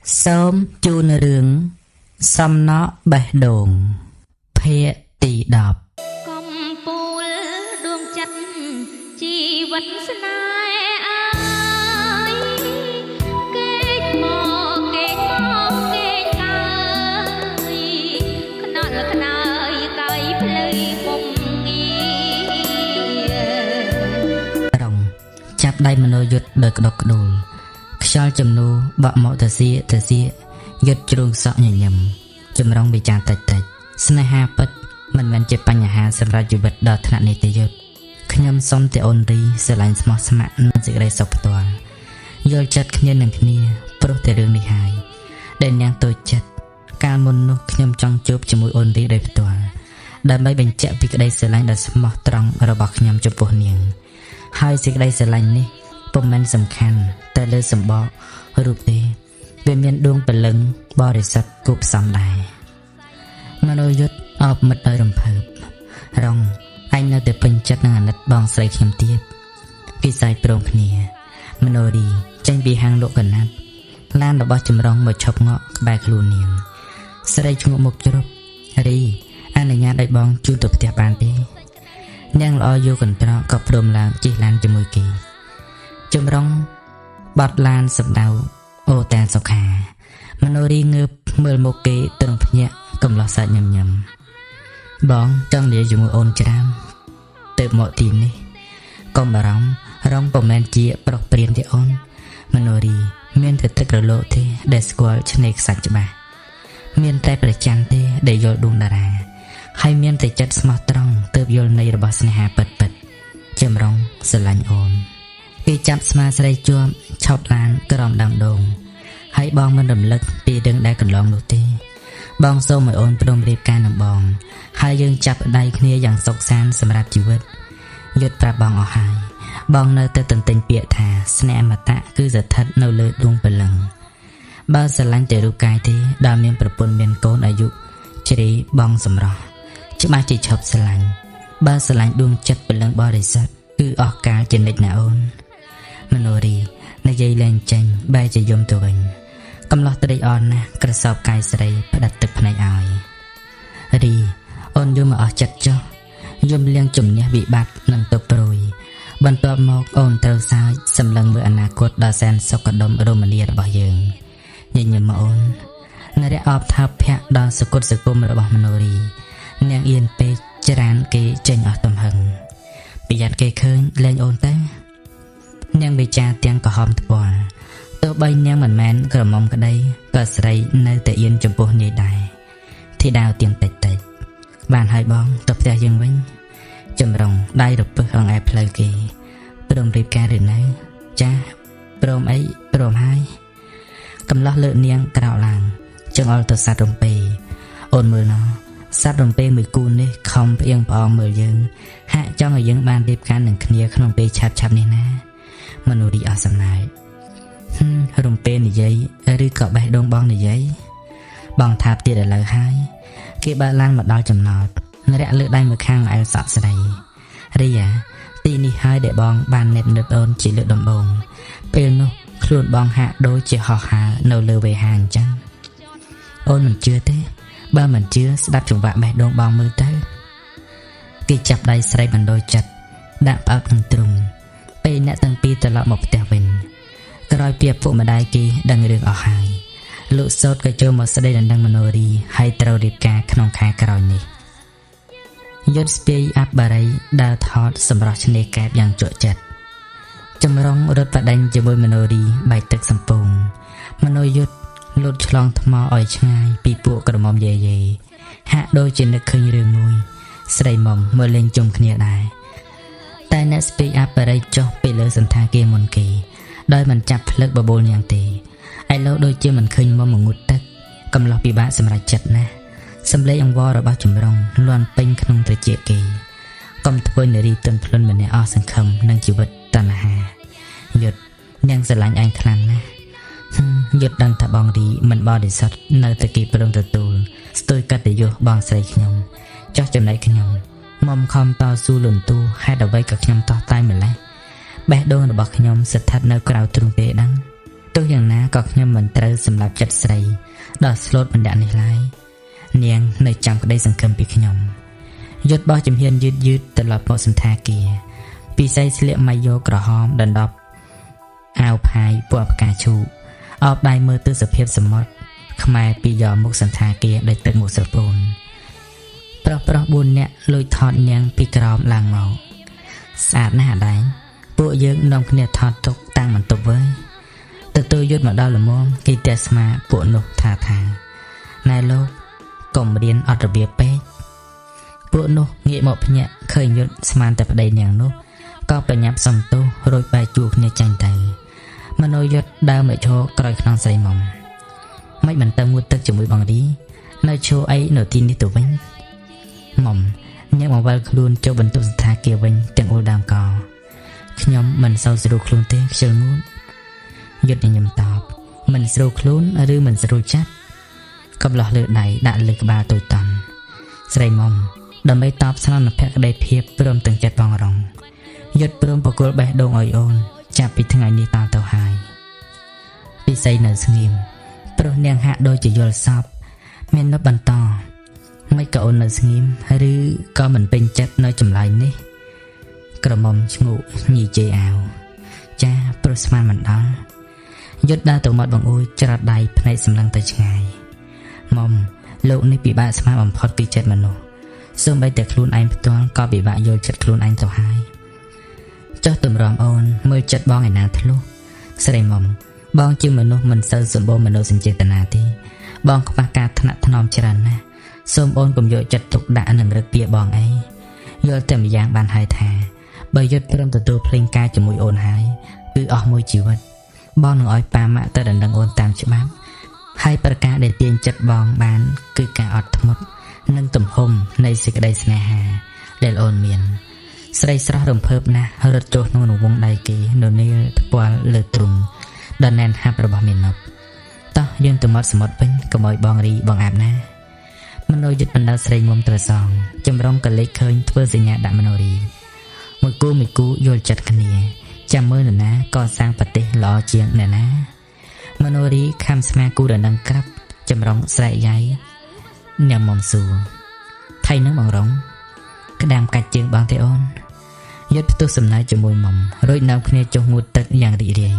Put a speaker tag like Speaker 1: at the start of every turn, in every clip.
Speaker 1: Sớm chu nơ rừng xăm nó bè đồn phê tì đọc
Speaker 2: កំពូលដួងចិត្តជីវិតស្នេហ៍អើយគេមកគេមកគេកើយខ្នល់ខ្នើយកើយភ្លឺពុំងា
Speaker 1: រងចាប់ដៃមនោយុទ្ធដោយក្តុកក្តួលខ្យល់ជំនួបក់មកទៅសៀយុទ្ធជ្រុងសក់ញញឹមចម្រងវិចារតិចស្នេហាពិតមិនមែនជាបញ្ហាសម្រាប់ជីវិតដ៏ថ្នាក់នេះទេយុទ្ធខ្ញុំសុំតែអូនរីស្រឡាញ់ស្មោះស្ម័គ្រនិងសេចក្តីសុខផ្ទាល់យល់ចិត្តគ្នានឹងគ្នាព្រោះតែរឿងនេះហើយដែលនាងតូចចិត្តកាលមុននោះខ្ញុំចង់ជួបជាមួយអូនរីដោយផ្ទាល់ដើម្បីបញ្ជាក់ពីក្តីស្រឡាញ់ដ៏ស្មោះត្រង់របស់ខ្ញុំចំពោះនាងហើយសេចក្តីស្រឡាញ់នេះពុំមែនសំខាន់តែលើសម្បករូបទេវាមានដួងព្រលឹងបរិសុទ្ធគូផ្សំដែរមនោយុទ្ធអបមិត្តដោយរំភើបរងអញនៅតែពេញចិត្តនឹងអាណិតបងស្រីខ្ញុំទៀតគេសាយព្រមគ្នាមនោរីចេញពីហាងលក់កណាត់ឡានរបស់ចម្រងមកឈប់ងក់ក្បែរខ្លួននាងស្រីឈ្ងក់មុខជ្រុបរីអនុញ្ញាតឲ្យបងជូនទៅផ្ទះបានទេនាងល្អយកកន្ត្រកក៏ព្រមឡើងជិះឡានជាមួយគេចម្រងបាត់ឡានសម្ដៅអូតែនសុខាមនោរីងើបមើលមុខគេត្រង់ភ្ញាក់កំឡោះសាច់ញញឹមបងចង់និយាយជាមួយអូនច្រើនទៅមកទីនេះកុំបារម្ភរងពុំមែនជាប្រុសព្រានទេអូនមនោរីមានតែទឹករលកទេដែលស្គាល់ឆ្នេរខ្សាច់ច្បាស់មានតែប្រច័ណ្ឌទេដែលយល់ដួងតារាហើយមានតែចិត្តស្មោះត្រង់ទើបយល់ន័យរបស់ស្នេហាពិតចម្រុងស្រឡាញ់អូនគេចាប់ស្មាស្រីជាប់ឆោតឡានក្រំដើមដូងហើយបងមិនរំលឹកពីរឿងដែលកន្លងនោះទេបងសូមឲ្យអូនព្រមរៀបការនឹងបងហើយយើងចាប់ដៃគ្នាយ៉ាងសុខសាន្តសម្រាប់ជីវិតយុទ្ធប្រាប់បងអស់ហើយបងនៅតែទន្ទិញពាក្យថាស្នេហ៍អមតៈគឺស្ថិតនៅលើដួងព្រលឹងបើស្រឡាញ់តែរូបកាយទេដែលមានប្រពន្ធមានកូនអាយុជ្រេបងសម្រស់ច្បាស់ជាឈប់ស្រឡាញ់បើស្រឡាញ់ដួងចិត្តព្រលឹងបរិសុទ្ធគឺអស់កាលជានិច្ចណាអូនមនោរីនិយាយលែងចេញបែរជាយំទៅវិញកំឡោះត្រេកអរណាស់ក្រសោបកាយស្រីផ្ដាត់ទឹកភ្នែកឲ្យរីអូនយំមកអស់ចិត្តចុះយំលៀងជំនះវិបត្តិនឹងទៅព្រួយបន្ទាប់មកអូនត្រូវសើចសម្លឹងមើលអនាគតដ៏សែនសុខដុមរមនារបស់យើងញញឹមមកអូននរៈអបថាភៈដល់សគុតសគុំរបស់មនោរីនាងអៀនពេកច្រានគេចេញអស់ទំហឹងប្រយ័ត្នគេឃើញលែងអូនទៅនាងវិចារទាំងក្រហមថ្ពាល់ទោះបីនាងមិនមែនក្រមុំក្តីក៏ស្រីនៅតែអៀនចំពោះនាយដែរធីតាវទៀងតិចបានហើយបងទៅផ្ទះយើងវិញចម្រុងដៃរពឹសអង្អែផ្លូវគេព្រមរៀបការឬនៅចាព្រមអីព្រមហើយកំឡោះលើកនាងក្រោកឡើងចង្អុលទៅសัตว์រំពេអូនមើលណោះសัตว์រំពេមួយគូនេះខំផ្អៀងផ្អងមើលយើងហាក់ចង់ឲ្យយើងបានរៀបការនឹងគ្នាក្នុងពេលឆាប់នេះណាមនោរីអស់សំណើចរំពេនិយាយឬក៏បេះដូងបងនិយាយបងថាបទៀតឥឡូវហើយគេបើឡានមកដល់ចំណោតនរៈលើកដៃមកខាងអែលសក់ស្រីរីយ៉ាទីនេះហើយដែលបងបានណែបនឹកអូនជាលើកដំបូងពេលនោះខ្លួនបងហាក់ដូចជាហោះហើរនៅលើវេហាអញ្ចឹងអូនមិនជឿទេបើមិនជឿស្ដាប់ចង្វាក់បេះដូងបងមើលទៅគេចាប់ដៃស្រីបណ្ដោយចិត្តដាក់ផ្អើកនឹងទ្រូងពេលអ្នកទាំងពីរត្រឡប់មកផ្ទះវិញក្រោយពីឪពុកម្ដាយគេដឹងរឿងអស់ហើយលោកសោតក៏ចូលមកស្ដីដណ្ដឹងមនោរីហើយត្រូវរៀបការក្នុងខែក្រោយនេះយុទ្ធស្ពាយអបបារីដើរថតសម្រស់ឆ្នេរកែបយ៉ាងជក់ចិត្តចម្រុងរត់បដិញជាមួយមនោរីបែកទឹកសំពងមនោយុទ្ធលូតឆ្លងថ្មឲ្យឆ្ងាយពីពួកក្រមុំយេហាក់ដូចជានឹកឃើញរឿងមួយស្រីមុំមើលលេងជុំគ្នាដែរតែអ្នកស្ពាយអបបារីចុះពីលើសន្តាគារមុនគេដោយមិនចាប់ភ្លឹកបបូលយ៉ាងទេឯលោកដូចជាមិនឃើញមកងូតទឹកកំឡោះពិបាកសម្រេចចិត្តណាស់សម្លេងអង្វររបស់ចម្រុងលាន់ពេញក្នុងត្រចៀកគេកុំធ្វើនារីទន់ភ្លន់ម្នាក់អស់សង្ឃឹមនឹងជីវិតតណ្ហាយុទ្ធនាងស្រឡាញ់ឯងខ្លាំងណាស់យុទ្ធដឹងថាបងរីមិនបរិសុទ្ធនៅតែគេព្រមទទួលស្ទួយកតញ្ញូបងស្រីខ្ញុំចោះចំណែកខ្ញុំមុំខំតស៊ូលន់ទូហេតុអ្វីក៏ខ្ញុំតោះតែម្លេះបេះដូងរបស់ខ្ញុំស្ថិតនៅក្រៅទ្រូងទេដឹង ទោះយ៉ាងណាក៏ខ្ញុំមិនត្រូវសម្លាប់ចិត្តស្រីដល់ស្លូតបណ្ដាក់នេះឡើយនាងនៅចាំក្តីសង្ឃឹមពីខ្ញុំយុទ្ធបោះជំហានយឺតត្រឡប់មកសន្តាគារពិសីស្លៀកម៉ាយ៉ូក្រហមដណ្ដប់អាវផាយពណ៌ផ្កាឈូកអបដៃមើលទិសភាពសមុទ្រខ្មែរពីយកមុខសន្តាគារដោយទឹកមុខស្រពោនប្រុស4នាក់លួចថតនាងពីក្រោមឡើងមកស្អាតណាស់ដែរពួកយើងនាំគ្នាថតទុកតាំងបន្ទប់វើទទួលយុទ្ធមកដល់ល្មមគេទះស្មាពួកនោះថាណែលោកកុំរៀនអត់របៀបពេកពួកនោះងាកមកភ្ញាក់ឃើញយុទ្ធស្មានតែប្តីនាងនោះក៏ប្រញាប់សំទោសរួចបែកជួរគ្នាចាញ់ទៅមនោយុទ្ធដើរមកឈរក្រោយខ្នងស្រីមុំមិនបន្តងូតទឹកជាមួយបងរីនៅឈរអីនៅទីនេះទៅវិញមុំញ៉ាំមកវល់ខ្លួនចូលបន្ទប់សន្តាគារវិញទាំងអ៊ុលដើមកខ្ញុំមិនសូវស្រួលខ្លួនទេខ្ជិលងូតយុទ្ធញញឹមតបមិនស្រួលខ្លួនឬមិនស្រួលចិត្តកំឡោះលើដៃដាក់លើក្បាលតូចតន់ស្រីមុំដើម្បីតបស្នងនឹងភក្តីភាពព្រមទាំងចិត្តបងរងយុទ្ធព្រមបកគលបេះដូងឲ្យអូនចាប់ពីថ្ងៃនេះតទៅហើយពិសីនៅស្ងៀមព្រោះនាងហាក់ដូចជាយល់សពមាននៅបន្តមិនក៏អូននៅស្ងៀមឬក៏មិនពេញចិត្តនៅចម្លើយនេះក្រមុំឈ្ងោកញីជេអាវចាព្រោះស្មានមិនដល់យុទ្ធដើរទៅមាត់បង្អួយច្រាត់ដៃភ្នែកសម្លឹងទៅឆ្ងាយមុំលោកនេះពិបាកស្មានបំផុតពីចិត្តមនុស្សសូម្បីតែខ្លួនឯងផ្ទាល់ក៏ពិបាកយល់ចិត្តខ្លួនឯងទៅហើយចុះទម្រាំអូនមើលចិត្តបងឯណាធ្លុះស្រីមុំបងជាមនុស្សមិនសូវសម្បូរមនោសញ្ចេតនាទេបងខ្វះការថ្នាក់ថ្នមច្រើនណាស់សូមអូនកុំយកចិត្តទុកដាក់នឹងរឹកពីបងអីយល់តែម្យ៉ាងបានហើយថាបើយុទ្ធព្រមទទួលភ្លេងការជាមួយអូនហើយគឺអស់មួយជីវិតបងនឹងឲ្យប៉ាម៉ាក់ទៅដណ្ដឹងអូនតាមច្បាប់ហើយប្រការដែលទាញចិត្តបងបានគឺការអត់ធ្មត់និងទំហំនៃសេចក្តីស្នេហាដែលអូនមានស្រីស្រស់រំភើបណាស់រត់ចូលក្នុងរង្វង់ដៃគេនៅនាលថ្ពាល់លើទ្រុងដល់ណែនហាប់របស់មាណពតោះយើងទៅមាត់សមុទ្រវិញកុំឲ្យបងរីបងអាបណាមនោយុទ្ធបណ្ដាស្រីមុំត្រសងចម្រុងកលេចឃើញធ្វើសញ្ញាដាក់មនោរីមួយគូយល់ចិត្តគ្នាចាំមើលនរណាកសាងប្រទេសល្អជាងអ្នកណាមនោរីខំស្មាគូដណ្ដឹងក្រាប់ចម្រុងស្រែកយ៉ៃអ្នកមុំសួរថៃនឹងបងរងក្តាមកាច់ជើងបងទេអូនយុទ្ធផ្ទុះសំណើជាមួយមុំរួចនាំគ្នាចុះងូតទឹកយ៉ាងរីករាយ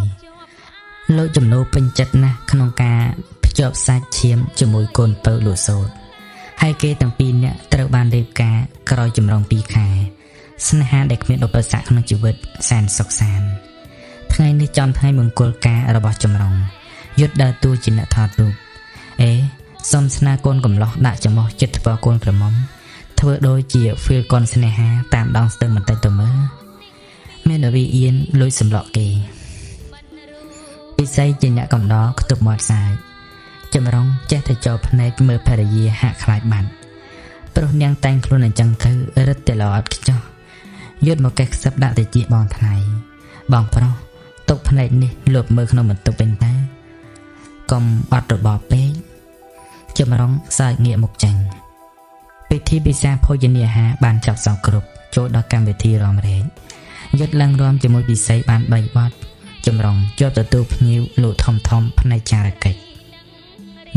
Speaker 1: លោកចំណូលពេញចិត្តណាស់ក្នុងការភ្ជាប់សាច់ឈាមជាមួយកូនពៅលូសូតហើយគេទាំងពីរនាក់ត្រូវបានរៀបការក្រោយចម្រង2ខែស្នេហាដែលគ្មានឧបសគ្គក្នុងជីវិតសែនសុខសាន្តថ្ងៃនេះចំថ្ងៃមង្គលការរបស់ចម្រុងយុទ្ធដើរតួជាអ្នកថតរូបសុំស្នើកូនកំឡោះដាក់ចំោះចិត្តធ្វើកូនក្រមុំធ្វើដូចជាហ្វៀលកូនស្នេហាតាមដងស្ទឹងបន្តិចទៅមើលមានអវីអៀនលួចសម្លក់គេពិសីជាអ្នកកំដរខ្ទប់មាត់សាយចម្រុងចេះតែចោលភ្នែកមើលភរិយាហាក់ខ្លាចបាត់ព្រោះនាងតែងខ្លួនអញ្ចឹងទៅរឹតតែល្អអត់ខ្ចោះយុទ្ធមកកេះខ្សឹបដាក់ទៅជាបងថ្លៃបងប្រុសទុកភ្នែកនេះលុបមើលក្នុងបន្ទប់វិញតែកុំអត់របបពេកចម្រុងសើចងាកមុខចេញពិធីពិសាភោជនាហារបានចាប់សងគ្រប់ចូលដល់កម្មវិធីរំរែកយុទ្ធឡើងរំជាមួយពិសីបាន3បទចម្រុងជាប់ទទួលភ្ញៀវលោកធំផ្នែកចារកិច្ច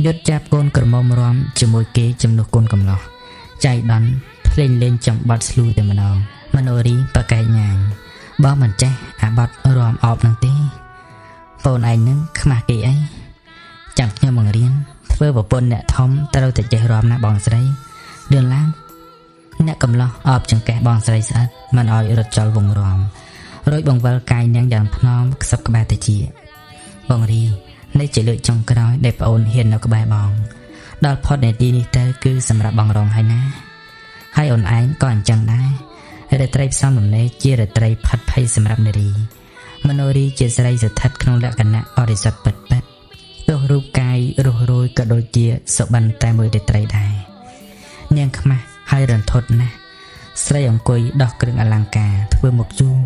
Speaker 1: យុទ្ធចាប់កូនក្រមុំរំជាមួយគេជំនួសកូនកំឡោះចៃដន្យភ្លេងលេងចំបាត់ស្លូតែម្ដងមនោរីប្រកែកញ៉ាញបើមិនចេះអាបាត់រំអោបនឹងទេបូនឯងនឹងខ្មាស់គេអីចាំខ្ញុំបង្រៀនធ្វើប្រពន្ធអ្នកធំត្រូវតែចេះរំណាបងស្រីលឿនឡើងអ្នកកំឡោះអបចង្កេះបងស្រីស្អិតមិនឲ្យរត់ចោលវងរំរួចបង្វិលកាយនាងយ៉ាងថ្នមខ្សឹបក្បែរទៅជាបងរីនេះជាលើកចុងក្រោយដែលប្អូនហ៊ាននៅក្បែរបងដល់ផុតនាទីនេះទៅគឺសម្រាប់បងរងហើយណាហើយអូនឯងក៏អញ្ចឹងដែររាត្រីផ្សំដំណេរជារាត្រីផាត់ភ័យសម្រាប់នារីមនោរីជាស្រីស្ថិតក្នុងលក្ខណៈអរិស័តពិតទោះរូបកាយរស់រយក៏ដូចជាសុបិនតែមួយរាត្រីដែរនាងខ្មាស់ហើយរន្ធត់ណាស់ស្រីអង្គុយដោះគ្រឿងអលង្ការធ្វើមុខជូរ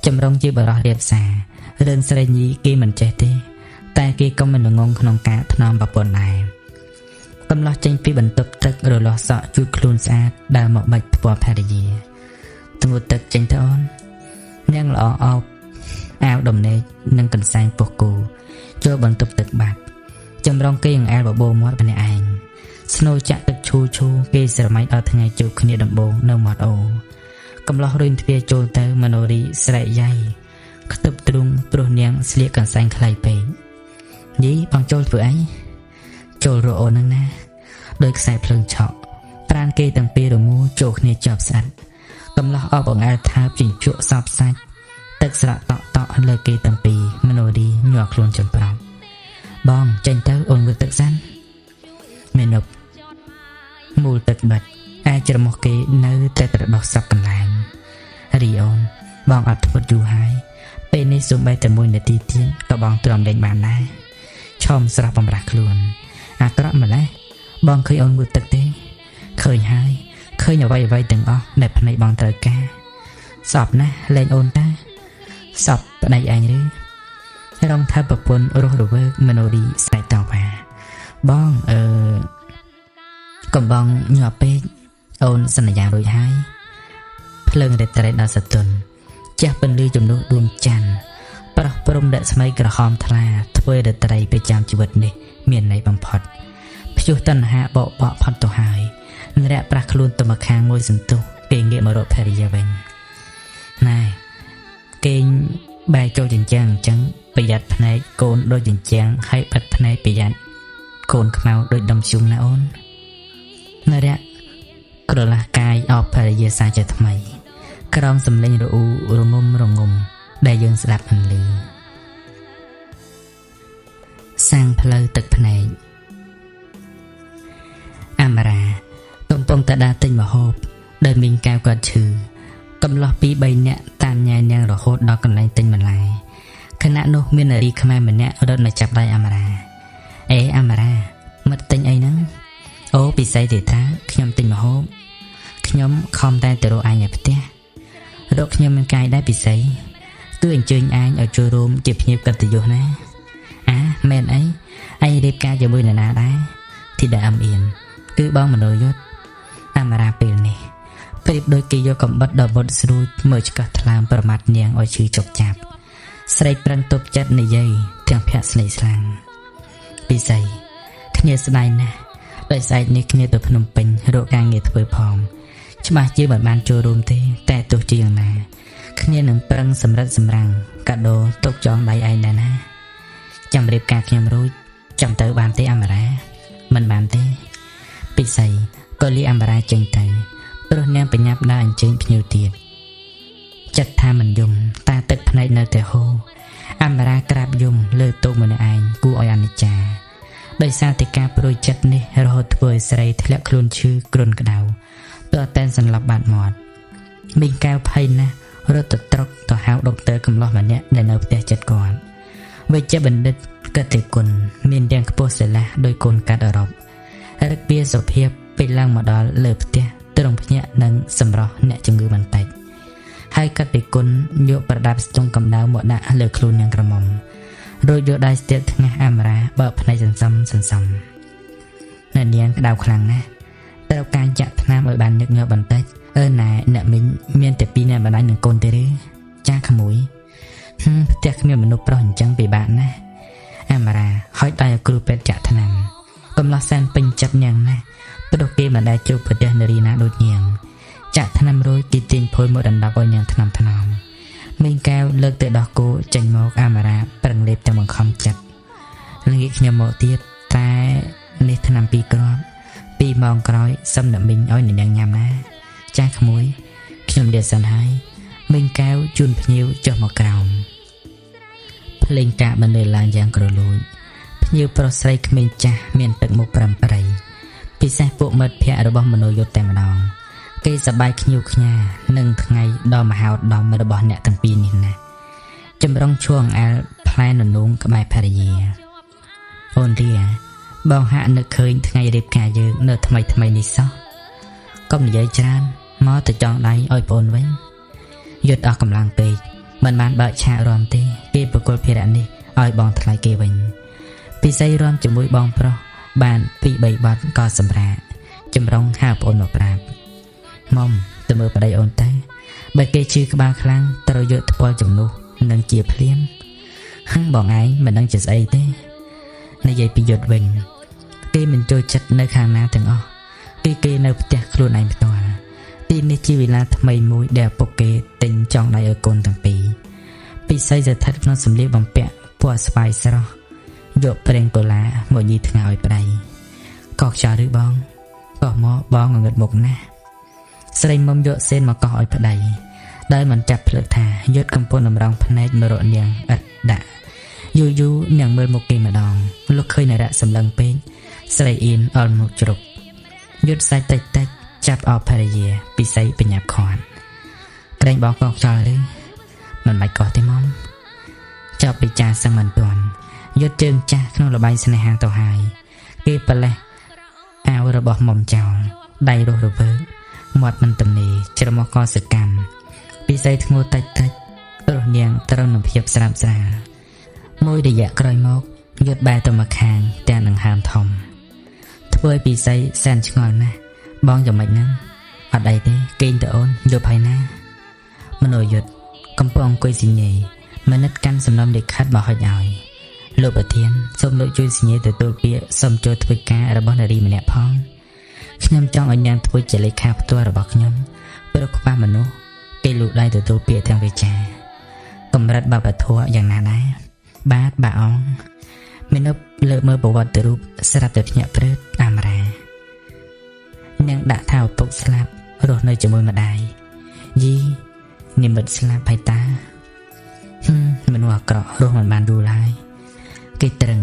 Speaker 1: ចម្រុងជាបរោះរៀបសាររឿងស្រីញីគេមិនចេះទេតែគេក៏មិនងងក្នុងការថ្នមប្រពន្ធដែរកំឡោះចេញពីបន្ទប់ទឹករលាស់សក់ជូតខ្លួនស្អាតដើរមកបាច់ផ្ពាល់ភរិយាទងូតទឹកចេញទៅអូននាងល្អអោបអាវដំណេកនិងកន្សែងពោះគោ ចូលបន្ទប់ទឹកបាត់ចម្រងគេអង្អែលបបោមាត់ម្នាក់ឯងស្នូចាក់ទឹកឈូគេស្រមៃដល់ថ្ងៃជួបគ្នាដំបូងនៅមាត់អូកំឡោះរុញទ្វារចូលទៅមនោរីស្រែកយ៉ៃខ្ទប់ទ្រូងព្រោះនាងស្លៀកកន្សែងខ្លីពេកយីបងចូលធ្វើអីចូលរអូនហ្នឹងណាដោយខ្សែភ្លើងឆក់ប្រានគេទាំងពីររមូរចូលគ្នាជាប់ស្អិតកំឡោះអបអង្អែលថាបជញ្ជក់សបសាច់ទឹកស្រក់តក់លើគេទាំងពីរមនោរីញាក់ខ្លួនចន្ប្រប់បងចេញទៅអូនងើបទឹកសាន់មេនុបមូលទឹកបាត់អាចច្រមុះគេនៅតែត្រដោះសັບកន្លែងរីអូនបងអត់ធ្វើយូរហើយពេលនេះសូម្បីតែ1នាទីទៀតក៏បងទ្រាំលេងបានដែរឆោមស្រស់បំរះខ្លួនអាក្រក់ម្ល៉េះបងឃើញអូនងូតទឹកទេឃើញហើយឃើញអ្វីទាំងអស់ដែលភ្នែកបងត្រូវការសពណាស់លេងអូនតាសពប្តីឯងឬរងថាប្រពន្ធរស់រវើកមនោរីស្រែកតវ៉ាបងកំបងញាប់ពេកអូនសន្យារួចហើយភ្លើងរេត្រេដល់សតុនចាស់ពន្លឺជំនួសដួងច័ន្ទប្រោះព្រំដាក់ស្មៃក្រហមថ្លាធ្វើរេត្រីប្រចាំជីវិតនេះមានន័យបំផុតព្យុះតណ្ហាបកផុតទៅហើយនរៈប្រាស់ខ្លួនទៅមកខាងមួយសន្ទុះគេងាកមករកភរិយាវិញណែគេងបែរចូលចិញ្ចាំងអញ្ចឹងប្រយ័ត្នភ្នែកកូនដូចចិញ្ចាំងហើយបិទភ្នែកប្រយ័ត្នកូនខ្មៅដូចដុំជុំណាអូននរៈក្រឡាស់កាយអបភរិយាសាជាថ្មីក្រោមសំឡេងរអ៊ូរងំដែលយើងស្ដាប់មិនឮសាំងផ្លូវទឹកភ្នែកអាមារ៉ាកំពុងតែដើរទិញម្ហូបដោយមីងកែវគាត់ឈឺកំឡោះពី3នាក់តាមញ៉ែនាងរហូតដល់កន្លែងទិញបន្លែខណៈនោះមាននារីខ្មែរម្នាក់រត់មកចាប់ដៃអាមារ៉ាអេអាមារ៉ាមិត្តទិញអីហ្នឹងអូពិសីទេតាខ្ញុំទិញម្ហូបខ្ញុំខំតែទៅរកអញឯផ្ទះរកខ្ញុំមិនកាយដែរពិសីគឺអញ្ជើញអញឲ្យចូលរួមជាភ្ញៀវកិត្តិយសណាមែនអីអញរៀបការជាមួយនរណាដែរធីតាអំអៀនគឺបងមនោយុទ្ធអាមារ៉ាពេលនេះប្រៀបដូចគេយកកំបិតដល់វត្តស្រួចមើលឆ្កឹះថ្លើមប្រមាថនាងឲ្យឈឺចុកចាប់ស្រែកប្រឹងទប់ចិត្តនិយាយទាំងភ័ក្រស្នេហ៍ស្លាំងពិសីគ្នាស្ដាយណាស់ដោយស្អែកនេះគ្នាទៅភ្នំពេញរកការងារធ្វើផងច្បាស់ជាមិនបានចូលរួមទេតែទោះជាយ៉ាងណាគ្នានឹងប្រឹងសម្រិតសម្រាំងកាដូទុកចងដៃឯងដែរណាចាំរៀបការខ្ញុំរួចចាំទៅបានទេអាមារ៉ាមិនបានទេពិសីក៏លីអាមារ៉ាចេញទៅព្រោះនាងបញ្ញាប់ដើរអញ្ជើញភ្ញៀវទៀតចិត្តថាមិនយំតាទឹកភ្នែកនៅតែហូរអាមារ៉ាក្រាបយំលើទូកម្នាក់ឯងគួរឲ្យអនិច្ចាដោយសារតែការព្រួយចិត្តនេះរហូតធ្វើឲ្យស្រីធ្លាក់ខ្លួនឈឺគ្រុនក្តៅទើបតែសន្លប់បាត់មាត់មីងកែវភ័យណាស់រត់ទៅត្រុកទៅហៅដុកទ័រកំឡោះម្នាក់ដែលនៅផ្ទះចិត្តគាត់វេជ្ជបណ្ឌិតកិត្តិគុណមានរាងខ្ពស់ស្រឡះដោយកូនកាត់អឺរ៉ុបរឹកពីសុភាពពេលឡើងមកដល់លើផ្ទះទ្រង់ភ្ញាក់នឹងសម្រស់អ្នកជំងឺបន្តិចហើយកិត្តិគុណយកប្រដាប់ស្ទង់កម្ដៅមកដាក់លើខ្លួននាងក្រមុំរួចយកដៃស្ទាបថ្ងាសអាមារ៉ាបើកភ្នែកសន្សំអ្នកនាងក្តៅខ្លាំងណាស់ត្រូវការចាក់ថ្នាំឲ្យបានញឹកញាប់បន្តិចណែអ្នកមីងមានតែ2នាក់បណ្ដាញនឹងកូនទេឬចាក្មួយផ្ទះគ្មានមនុស្សប្រុសអញ្ចឹងពិបាកណាស់អាមារ៉ាហុចដៃឲ្យគ្រូពេទ្យចាក់ថ្នាំកំឡោះសែនពេញចិត្តនាងណាស់ព្រោះគេមិនដែលជួបប្រទះនារីណាដូចនាងចាក់ថ្នាំរួចគេទាញភុយមកដណ្ដប់ឲ្យនាងថ្នមមីងកែវលើកទៅដោះគោចេញមកអាមារ៉ាប្រឹងលេបទាំងបង្ខំចិត្តល្ងាចខ្ញុំមកទៀតតែនេះថ្នាំ2គ្រាប់2ម៉ោងក្រោយសុំអ្នកមីងឲ្យនាងញ៉ាំណាចាស់ក្មួយខ្ញុំលាសិនហើយមីងកែវជូនភ្ញៀវចុះមកក្រោមភ្លេងកាកបន្លឺឡើងយ៉ាងក្រលួចភ្ញៀវប្រុសស្រីក្មេងចាស់មានទឹកមុខប្រាំប្រៃពិសេសពួកមិត្តភ័ក្តិរបស់មនោយុទ្ធតែម្ដងគេសប្បាយខ្ញូខ្ញានឹងថ្ងៃដ៏មហោត្តមរបស់អ្នកទាំងពីរនេះណាចម្រុងឈួងអាលផ្លែននូងក្បែរភរិយាអូនរាបងហាក់នឹកឃើញថ្ងៃរៀបការយើងនៅថ្មីនេះសោះកុំនិយាយច្រើនមកទៅចងដៃឲ្យបងវិញយុទ្ធអស់កម្លាំងពេកមិនបានបើកឆាករំទេគេប្រគល់ភារៈនេះឲ្យបងថ្លៃគេវិញពិសីរំជាមួយបងប្រុសបាន2-3បាត់ក៏សម្រាកចម្រុងហៅបងមកប្រាប់មុំទៅមើលប្តីអូនទៅបើគេឈឺក្បាលខ្លាំងត្រូវយកថ្ពាល់ជំនួសនឹងជាភ្លាម បងឯងមិនដឹងជាស្អីទេនិយាយពីយុទ្ធវិញគេមិនចូលចិត្តនៅខាងណាទាំងអស់គេនៅផ្ទះខ្លួនឯងផ្ទាល់ទីនេះជាវិឡាថ្មីមួយដែលពុកគេទិញចង់ដៃឲ្យកូនទាំងពីរពិសីស្ថិតក្នុងសម្លៀកបំពាក់ពណ៌ស្វាយស្រស់យកប្រេងកូឡាមកញីថ្ងាឲ្យប្តីកោះខ្យល់ឬបងកោះមកបងងឹតមុខណាស់ស្រីមុំយកសេនមកកោះឲ្យប្តីដោយមិនចាប់ភ្លើកថាយុទ្ធកំពុងតម្រង់ភ្នែកមករកនាងឥតដាក់យូរនាងមើលមុខគេម្ដងលុកឃើញនរៈសម្លឹងពេកស្រីអ៊ីនអល់មុខជ្រុកយុទ្ធសាច់តិចចាប់អោបភរិយាពិសីបញ្ញាប់ខាត់ក្រែងបងកោះខ្យល់ឬមិនបាច់កោះទេមុំចាប់ពិចារសឹងមិនទាន់យុទ្ធជើងចាស់ក្នុងលបាយស្នេហាទៅហើយគេប្រលេះអាវរបស់មុំចោលដៃរស់រវើកមាត់មិនទំនេរច្រមុះក៏សកម្មពិសីធ្ងោតិចរស់នាងត្រូវនឹងភាពស្រាប់ស្រាលមួយរយៈក្រោយមកយុទ្ធបែរទៅមកខាងទាំងនឹងហើមធំធ្វើឲ្យពិសីសែនឆ្ងល់ណាស់បងយ៉ាងម៉េចហ្នឹងអត់អីទេគេងទៅអូនយប់ហើយណាមនោយុទ្ធកំពុងអង្គុយសញ្ញេមនិតកាន់សំណុំលិខិតមកហុចឲ្យលោកប្រធានសូមលោកជួយសញ្ញេទទួលពាក្យសូមចូលធ្វើការរបស់នារីម្នាក់ផងខ្ញុំចង់ឲ្យនាងធ្វើជាលេខាផ្ទាល់របស់ខ្ញុំព្រោះខ្វះមនុស្សគេលូកដៃទទួលពាក្យទាំងវិចាកម្រិតបព្វធម៌យ៉ាងណាដែរបាទអង្គមានលើកមើលប្រវត្តិរូបស្រាប់តែភ្ញាក់ព្រឺតអាមរានាងដាក់ថាឪពុកស្លាប់រស់នៅជាមួយម្ដាយយីនិមិត្តស្លាប់ហើយតាមនុស្សអាក្រក់រស់មិនបានយូរឡើយគេត្រឹង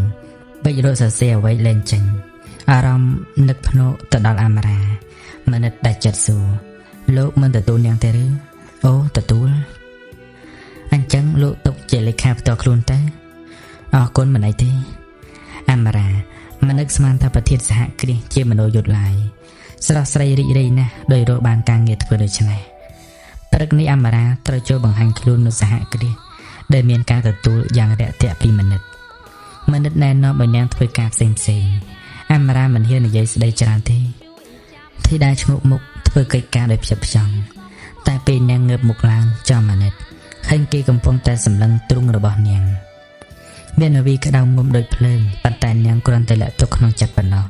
Speaker 1: វិជ្ររសរសេរអ្វីលែងចេញអារម្មណ៍នឹកភ្នក់ទៅដល់អាមរាមនិតដាច់ចិត្តសួរលោកមិនទទួលនាងទេឬអូទទួលអញ្ចឹងលោកទុកជាលេខាផ្ទាល់ខ្លួនទៅអរគុណមិនអីទេអាមរាមនឹកស្មានថាប្រធានសហគ្រាសជាមនោយុទ្ធឡើយស្រស់ស្រីរីករាយណាស់ដោយរកបានការងារធ្វើដូច្នេះព្រឹកនេះអាមរាត្រូវចូលបង្ហាញខ្លួននៅសហគ្រាសដែលមានការទទួលយ៉ាងរាក់ទាក់ពីមនិតណែនាំឲ្យនាងធ្វើការផ្សេងអាមរាមិនហ៊ាននិយាយស្ដីច្រើនទេធីតាឈ្ងុកមុខធ្វើកិច្ចការដោយផ្ចិតផ្ចង់តែពេលនាងងើបមុខឡើងចំមនិតឃើញគេកំពុងតែសម្លឹងទ្រូងរបស់នាងមានអវីក្តៅងុំដូចភ្លើងប៉ុន្តែនាងគ្រាន់តែលាក់ទុកក្នុងចិត្តប៉ុណ្ណោះ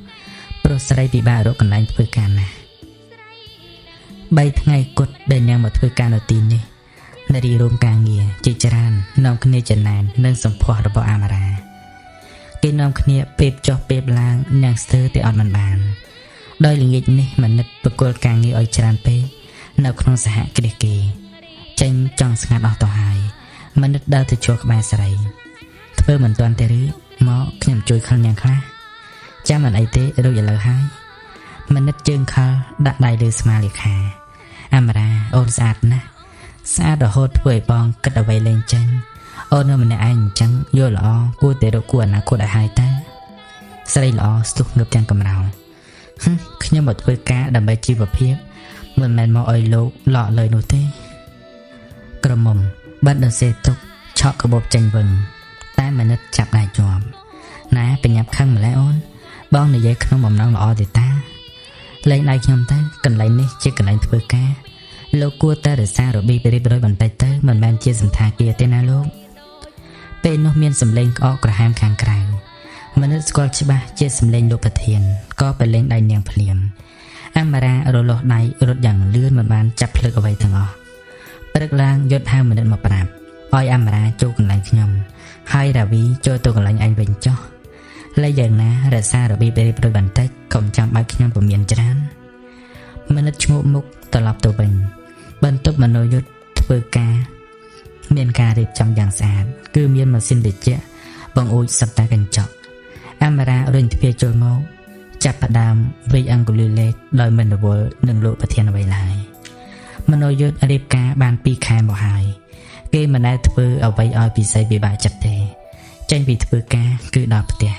Speaker 1: ព្រោះស្រីពិបាករកកន្លែងធ្វើការណាស់3ថ្ងៃគត់ដែលនាងមកធ្វើការនៅទីនេះនារីរោមការងារជាច្រើននាំគ្នាចំណែននិងសម្ផស្សរបស់អាមរាគេនាំគ្នាពេបចុះពេបឡើងនាងស្ទើរតែអត់បានដោយល្ងាចនេះមនិតបកគលការងារឲ្យច្រើនពេកនៅក្នុងសហគ្រាសគេចេញចង់ស្ងាត់អស់ទៅហើយមនិតដើរទៅជួក្បែរស្រីធ្វើមិនទាន់ទេឬមកខ្ញុំជួយខលនាងខ្លះចាំមិនអីទេរួចឥឡូវហើយមនិតជើងខលដាក់ដៃលើស្មាលេខាអាមរាអូនស្អាតណាស់ស្អាតរហូតធ្វើឲ្យបងគិតអ្វីលែងចេញអូននៅម្នាក់ឯងអញ្ចឹងយល់ល្អគួរតែរកគូអនាគតឲ្យហើយតាស្រីល្អស្ទុះងើបទាំងកំរោលខ្ញុំមកធ្វើការដើម្បីជីវភាពមិនមែនមកឲ្យលោកលក់លើនោះទេក្រមុំបាត់ដល់សេទុកឆក់ក្បោបចេញវិញតែមនិតចាប់ដៃជាប់ណែបញ្ញាប់ខឹងម្ល៉េះអូនបងនិយាយក្នុងបំណងល្អទេតាលែងដៃខ្ញុំទៅកន្លែងនេះជាកន្លែងធ្វើការលោកគួរតែរក្សារបៀបរៀបរយបន្តិចទៅមិនមែនជាសន្តាគារទេណាលោកពេលនោះមានសម្លេងក្អកក្រហាមខាងក្រៅមនិតស្គាល់ច្បាស់ជាសម្លេងលោកប្រធានក៏ប្រឡែងដៃនាងភ្លាមអាមរារលាស់ដៃរត់យ៉ាងលឿនមិនបានចាប់ភ្លើកអ្វីទាំងអស់ព្រឹកឡើងយុទ្ធហៅមនិតមកប្រាប់ឲ្យអាមរាចូលកន្លែងខ្ញុំហើយរាវីចូលទៅកន្លែងឯងវិញចុះលែងយ៉ាងណារក្សារបៀបរៀបរយបន្តិចកុំចាំបាច់ខ្ញុំពមៀនច្រើនមនិតឈ្មោះមុខត្រឡប់ទៅវិញបន្ទប់មនោយុទ្ធធ្វើការមានការរៀបចំយ៉ាងស្អាតគឺមានម៉ាស៊ីនត្រជាក់បង្អួចសត្វតែកញ្ចក់អាមរារុញទ្វារចូលមកចាប់ផ្ដើមវិអង្គុលលេខដោយមិនរវល់នឹងលោកប្រធានអ្វីឡើយមនោយុទ្ធរៀបការបាន2ខែមកហើយគេមិនដែលធ្វើអ្វីឲ្យពិសេសពិបាកចិត្តទេចេញពីធ្វើការគឺដល់ផ្ទះ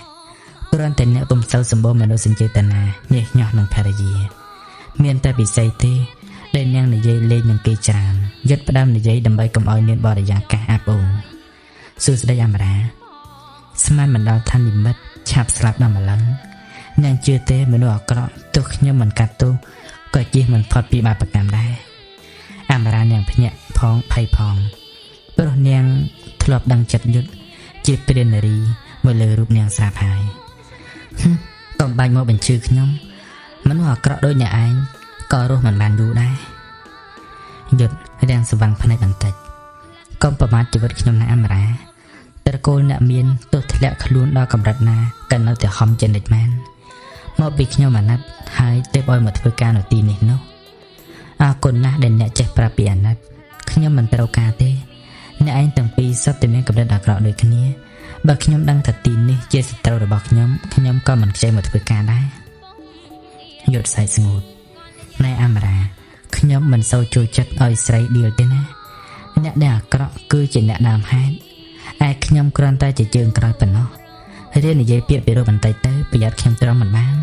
Speaker 1: គ្រាន់តែអ្នកពុំសូវសម្បូរមនោសញ្ចេតនាញាស់ញោះនឹងភរិយាមានតែពិសេសទេដែលនាងនិយាយលេងនឹងគេច្រើនយុទ្ធផ្ដើមនិយាយដើម្បីកុំឲ្យមានបរិយាកាសអាប់អួរសួស្ដីអាមរាស្មានមិនដល់ឋាននិមិត្តឆាប់ស្លាប់ដល់ម្លឹងនាងជឿទេមនុស្សអាក្រក់ទោះខ្ញុំមិនកាត់ទោសក៏ជិះមិនផុតពីបាបកម្មដែរអាមរានាងភ្ញាក់ផងភ័យផងព្រោះនាងធ្លាប់ដឹងចិត្តយុទ្ធជ ជាព្រាននារីមកលើរូបនាងស្រាប់ហើយកុំបាញ់មកបញ្ជឿខ្ញុំមនុស្សអាក្រក់ដូចអ្នកឯងក៏រស់មិនបានយូរដែរយុទ្ធរាំងស្វាំងភ្នែកបន្តិចកុំប្រមាថជីវិតខ្ញុំណាអមរាត្រកូលអ្នកមានទោះធ្លាក់ខ្លួនដល់កម្រិតណាក៏នៅតែហំចិនដេចមែនមកពីខ្ញុំអាណិតហើយទេបឲ្យមកធ្វើការនៅទីនេះនោះអរគុណណាស់ដែលអ្នកចេះប្រាប់ពីអាណិតខ្ញុំមិនត្រូវការទេអ្នកឯងទាំងពីរសុទ្ធតែមានកម្រិតអាក្រក់ដូចគ្នាបើខ្ញុំដឹងថាទីនេះជាសត្រូវរបស់ខ្ញុំក៏មិនខ្ចីមកធ្វើការដែរយុទ្ធសែកស្ងួតណែអមរាខ្ញុំមិនសូវចូលចិត្តឲ្យស្រីដៀលទេណាអ្នកដែលអាក្រក់គឺជាអ្នកដើមហេតុឯខ្ញុំគ្រាន់តែជាជើងក្រោយប៉ុណ្ណោះរៀននិយាយពាក្យពីរោះបន្តិចទៅប្រយ័ត្នខ្ញុំត្រង់មិនបាន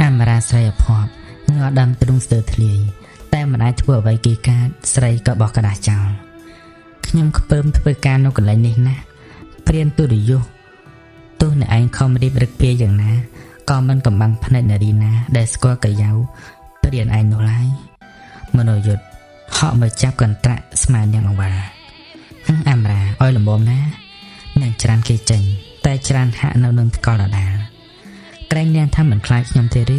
Speaker 1: អមរាស្រីអភ័ព្វងើដាំទ្រូងស្ទើរធ្លាយតែមិនអាចធ្វើអ្វីគីកាចស្រីក៏បោះក្តារចោលខ្ញុំខ្ពើមធ្វើការនៅកន្លែងនេះណាព្រានទុរិយុទោះអ្នកឯងខំរៀបរឹកពាយ៉ាងណាក៏មិនកំបាំងភ្នែកនារីណាដែលស្គាល់កាយាវព្រានឯងនោះឡើយមនោយុទ្ធហក់មកចាប់កន្ត្រាក់ស្មានយ៉ាងអង្វរអមរាឲ្យលំមណានាងច្រានគេចេញតែច្រានហាក់នៅនឹងថ្កល់ដដាលក្រែងនាងថាមិនខ្លាចខ្ញុំទេឬ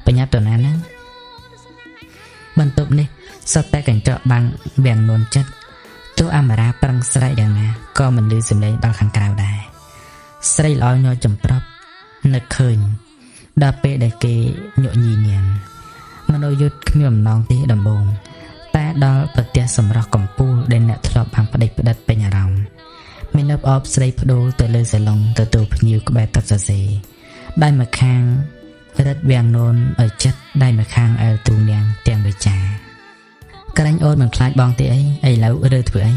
Speaker 1: បញ្ញាប់តណាណាបន្ទប់នេះសុទ្ធតែកញ្ចក់បាំងវាំងនួនចិត្តទោះអមរាប្រឹងស្រែកយ៉ាងណាក៏មិនឮសំឡេងដល់ខាងក្រៅដែរស្រីល្អញ័រចម្ប្រប់នឹកឃើញដល់ពេលដែលគេញក់ញីនាងមនោយុទ្ធគ្មានអំណងទេដំបងតែដល់ប្រទះសម្រស់កំពូលដែលអ្នកធ្លាប់បានផ្ដេចផ្ដិតពេញអារម្មណ៍មាននៅអបស្រីបដូរទៅលើសាឡុងទទួលភ្ញៀវក្បែរទឹកសរសេរដៃម្ខាងរឹតវាំងនូនឲ្យចិត្តដៃម្ខាងអែលទូនាងទាំងវិចាក្រែងអូនមិនខ្លាចបងទេអីឥឡូវរើធ្វើអី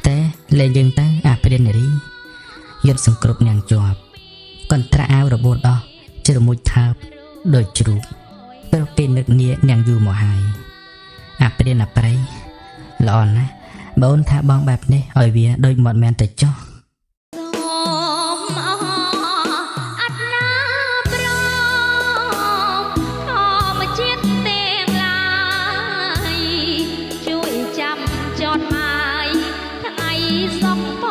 Speaker 1: តែលេងយើងទៅអាព្រាននារីយុទ្ធសង្គ្រប់នាងជាប់កន្ត្រាក់អាវរបូតអស់ជ្រមុជថើបដូចជ្រូកព្រោះគេនឹកនាងយូរមកហើយអាព្រានអាប្រៃល្អណាស់បើអូនថាបងបែបនេះឲ្យវាដូចមាត់មែនទៅចុះ
Speaker 2: ជួយចាំចតម៉ាយថ្ងៃសុខ